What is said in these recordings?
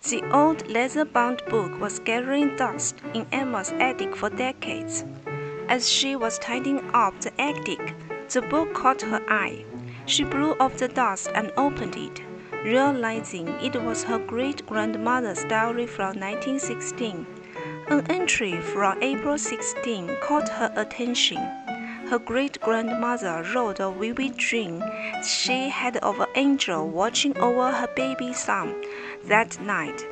The old leather-bound book was gathering dust in Emma's attic for decades. As she was tidying up the attic, the book caught her eye. She blew off the dust and opened it, realizing it was her great-grandmother's diary from 1916. An entry from April 16 caught her attention. Her great-grandmother wrote a vivid dream she had of an angel watching over her baby son that night.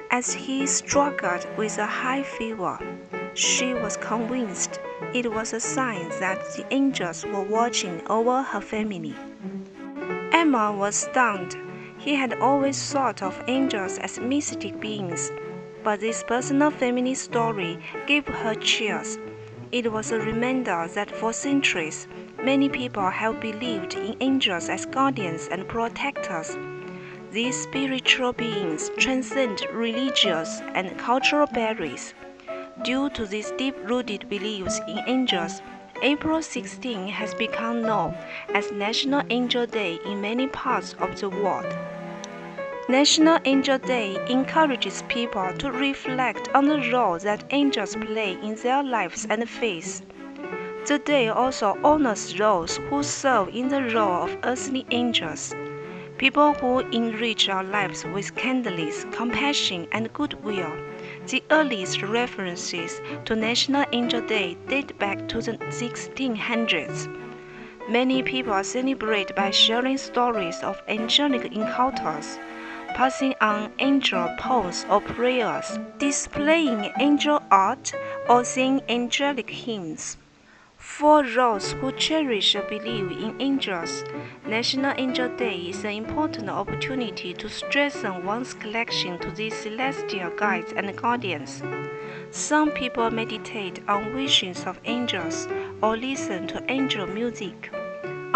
As he struggled with a high fever, she was convinced it was a sign that the angels were watching over her family. Emma was stunned. He had always thought of angels as mystic beings, but this personal family story gave her chills. It was a reminder that for centuries, many people have believed in angels as guardians and protectors. These spiritual beings transcend religious and cultural barriers. Due to these deep-rooted beliefs in angels, April 16 has become known as National Angel Day in many parts of the world. National Angel Day encourages people to reflect on the role that angels play in their lives and faith. The day also honors those who serve in the role of earthly angels, people who enrich our lives with kindness, compassion, and goodwill. The earliest references to National Angel Day date back to the 1600s. Many people celebrate by sharing stories of angelic encounters, passing on angel poems or prayers, displaying angel art, or singing angelic hymns. For those who cherish a belief in angels, National Angel Day is an important opportunity to strengthen one's connection to these celestial guides and guardians. Some people meditate on visions of angels or listen to angel music.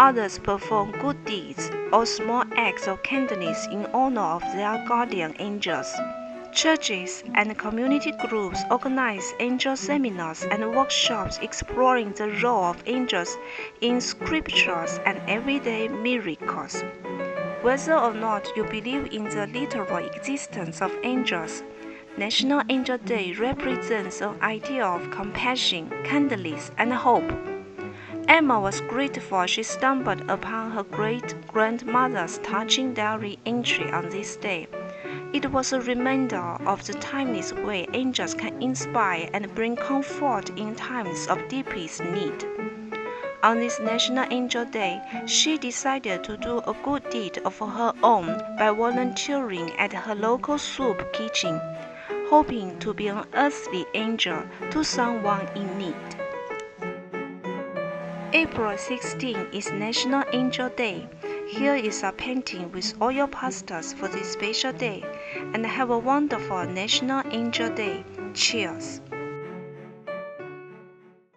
Others perform good deeds or small acts of kindness in honor of their guardian angels. Churches and community groups organize angel seminars and workshops exploring the role of angels in scriptures and everyday miracles. Whether or not you believe in the literal existence of angels, National Angel Day represents an idea of compassion, kindness, and hope. Emma was grateful she stumbled upon her great-grandmother's touching diary entry on this day. It was a reminder of the timeless way angels can inspire and bring comfort in times of deepest need. On this National Angel Day, she decided to do a good deed of her own by volunteering at her local soup kitchen, hoping to be an earthly angel to someone in need. April 16 is National Angel Day. Here is a painting with all your pastels for this special day, and have a wonderful National Angel Day. Cheers!